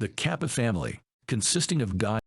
The Kappa family, consisting of Guy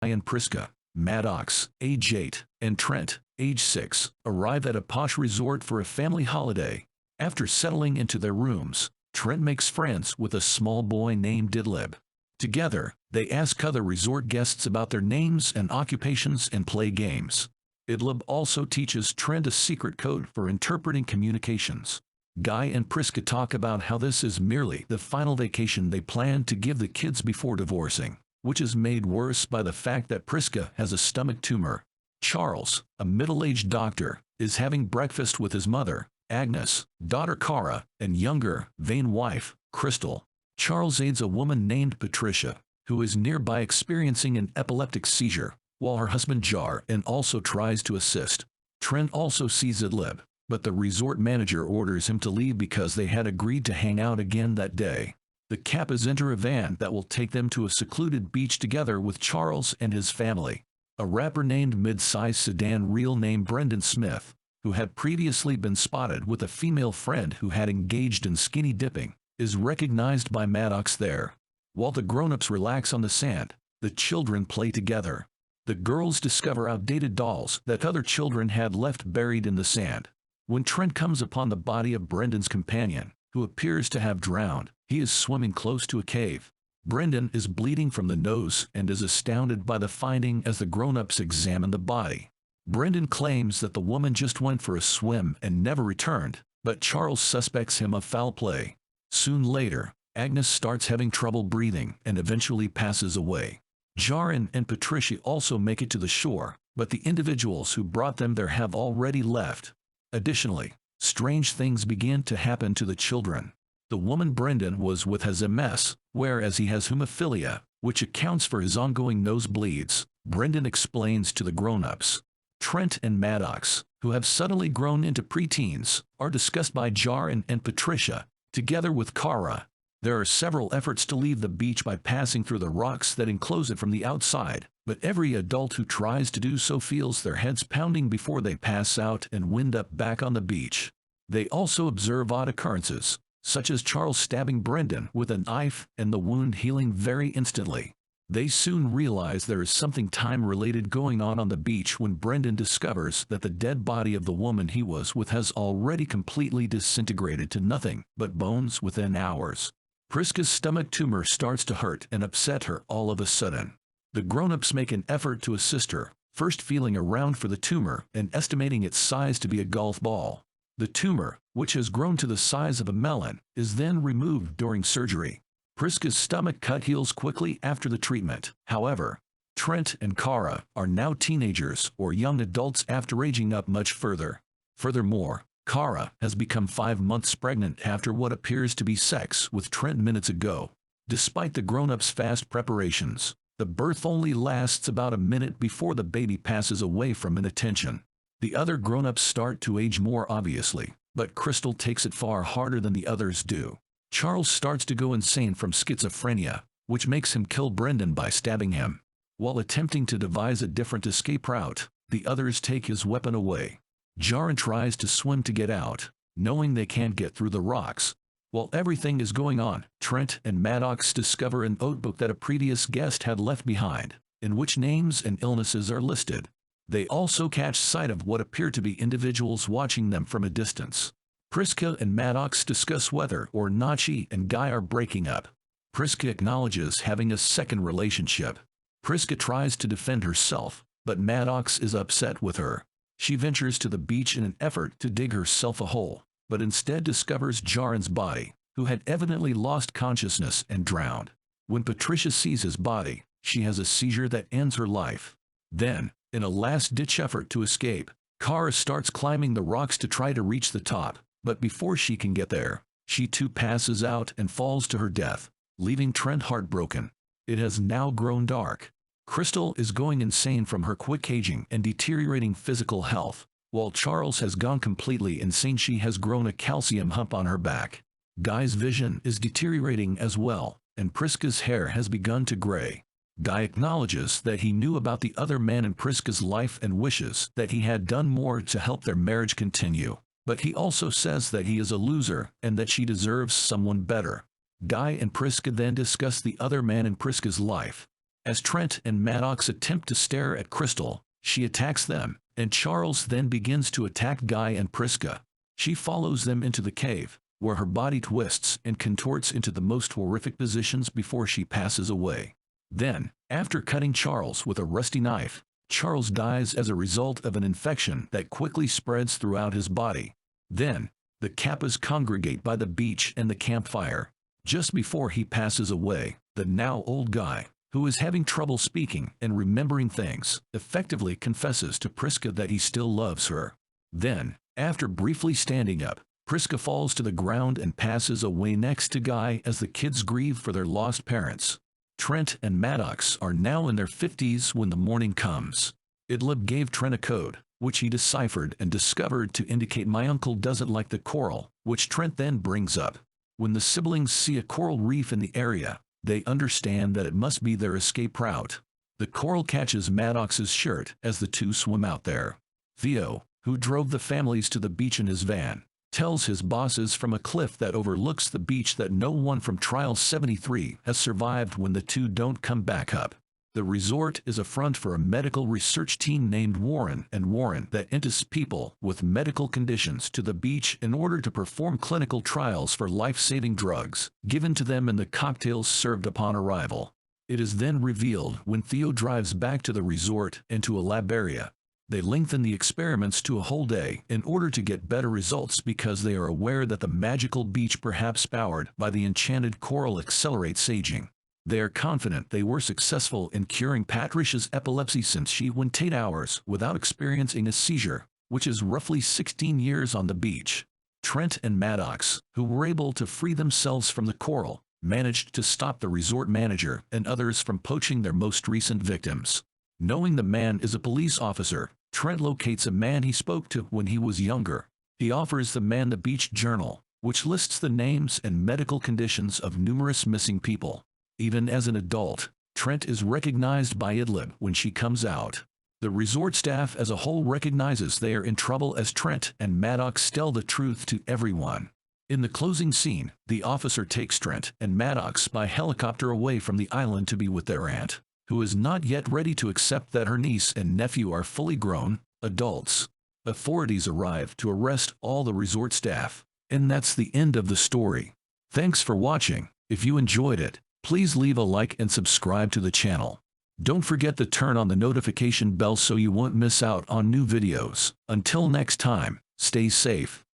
and Priska, Maddox, age 8, and Trent, age 6, arrive at a posh resort for a family holiday. After settling into their rooms, Trent makes friends with a small boy named Idlib. Together, they ask other resort guests about their names and occupations and play games. Idlib also teaches Trent a secret code for interpreting communications. Guy and Priska talk about how this is merely the final vacation they plan to give the kids before divorcing, which is made worse by the fact that Priska has a stomach tumor. Charles, a middle-aged doctor, is having breakfast with his mother, Agnes, daughter Cara, and younger, vain wife, Crystal. Charles aids a woman named Patricia, who is nearby experiencing an epileptic seizure, while her husband Jar and also tries to assist. Trent also sees Idlib, but the resort manager orders him to leave because they had agreed to hang out again that day. The Kappas enter a van that will take them to a secluded beach together with Charles and his family. A rapper named mid-size sedan real name Brendan Smith, who had previously been spotted with a female friend who had engaged in skinny dipping, is recognized by Maddox there. While the grown-ups relax on the sand, the children play together. The girls discover outdated dolls that other children had left buried in the sand. When Trent comes upon the body of Brendan's companion, who appears to have drowned, he is swimming close to a cave. Brendan is bleeding from the nose and is astounded by the finding as the grown-ups examine the body. Brendan claims that the woman just went for a swim and never returned, but Charles suspects him of foul play. Soon later, Agnes starts having trouble breathing and eventually passes away. Jarin and Patricia also make it to the shore, but the individuals who brought them there have already left. Additionally, strange things begin to happen to the children. The woman Brendan was with has MS, whereas he has hemophilia, which accounts for his ongoing nosebleeds. Brendan explains to the grown-ups. Trent and Maddox, who have suddenly grown into preteens, are discussed by Jarin and Patricia, together with Cara. There are several efforts to leave the beach by passing through the rocks that enclose it from the outside, but every adult who tries to do so feels their heads pounding before they pass out and wind up back on the beach. They also observe odd occurrences, such as Charles stabbing Brendan with a knife and the wound healing very instantly. They soon realize there is something time-related going on the beach when Brendan discovers that the dead body of the woman he was with has already completely disintegrated to nothing but bones within hours. Priska's stomach tumor starts to hurt and upset her all of a sudden. The grown-ups make an effort to assist her, first feeling around for the tumor and estimating its size to be a golf ball. The tumor, which has grown to the size of a melon, is then removed during surgery. Priska's stomach cut heals quickly after the treatment. However, Trent and Cara are now teenagers or young adults after aging up much further. Furthermore, Cara has become 5 months pregnant after what appears to be sex with Trent minutes ago. Despite the grown-ups' fast preparations, the birth only lasts about a minute before the baby passes away from inattention. The other grown-ups start to age more obviously, but Crystal takes it far harder than the others do. Charles starts to go insane from schizophrenia, which makes him kill Brendan by stabbing him. While attempting to devise a different escape route, the others take his weapon away. Jarin tries to swim to get out, knowing they can't get through the rocks. While everything is going on, Trent and Maddox discover an notebook that a previous guest had left behind, in which names and illnesses are listed. They also catch sight of what appear to be individuals watching them from a distance. Priska and Maddox discuss whether or not she and Guy are breaking up. Priska acknowledges having a second relationship. Priska tries to defend herself, but Maddox is upset with her. She ventures to the beach in an effort to dig herself a hole, but instead discovers Jarin's body, who had evidently lost consciousness and drowned. When Patricia sees his body, she has a seizure that ends her life. Then, in a last-ditch effort to escape, Cara starts climbing the rocks to try to reach the top, but before she can get there, she too passes out and falls to her death, leaving Trent heartbroken. It has now grown dark. Crystal is going insane from her quick aging and deteriorating physical health, while Charles has gone completely insane. She has grown a calcium hump on her back. Guy's vision is deteriorating as well, and Priska's hair has begun to gray. Guy acknowledges that he knew about the other man in Priska's life and wishes that he had done more to help their marriage continue, but he also says that he is a loser and that she deserves someone better. Guy and Priska then discuss the other man in Priska's life. As Trent and Maddox attempt to stare at Crystal, she attacks them, and Charles then begins to attack Guy and Priska. She follows them into the cave, where her body twists and contorts into the most horrific positions before she passes away. Then, after cutting Charles with a rusty knife, Charles dies as a result of an infection that quickly spreads throughout his body. Then, the Kappas congregate by the beach and the campfire. Just before he passes away, the now old Guy, who is having trouble speaking and remembering things, effectively confesses to Priska that he still loves her. Then, after briefly standing up, Priska falls to the ground and passes away next to Guy as the kids grieve for their lost parents. Trent and Maddox are now in their 50s when the morning comes. Idlib gave Trent a code, which he deciphered and discovered to indicate my uncle doesn't like the coral, which Trent then brings up. When the siblings see a coral reef in the area, they understand that it must be their escape route. The coral catches Maddox's shirt as the two swim out there. Theo, who drove the families to the beach in his van, tells his bosses from a cliff that overlooks the beach that no one from Trial 73 has survived when the two don't come back up. The resort is a front for a medical research team named Warren and Warren that entices people with medical conditions to the beach in order to perform clinical trials for life-saving drugs given to them in the cocktails served upon arrival. It is then revealed when Theo drives back to the resort and to a lab area. They lengthen the experiments to a whole day in order to get better results because they are aware that the magical beach perhaps powered by the enchanted coral accelerates aging. They are confident they were successful in curing Patricia's epilepsy since she went 8 hours without experiencing a seizure, which is roughly 16 years on the beach. Trent and Maddox, who were able to free themselves from the coral, managed to stop the resort manager and others from poaching their most recent victims. Knowing the man is a police officer, Trent locates a man he spoke to when he was younger. He offers the man the beach journal, which lists the names and medical conditions of numerous missing people. Even as an adult, Trent is recognized by Idlib when she comes out. The resort staff as a whole recognizes they are in trouble as Trent and Maddox tell the truth to everyone. In the closing scene, the officer takes Trent and Maddox by helicopter away from the island to be with their aunt, who is not yet ready to accept that her niece and nephew are fully grown adults. Authorities arrive to arrest all the resort staff, and that's the end of the story. Thanks for watching. If you enjoyed it, please leave a like and subscribe to the channel. Don't forget to turn on the notification bell so you won't miss out on new videos. Until next time, stay safe.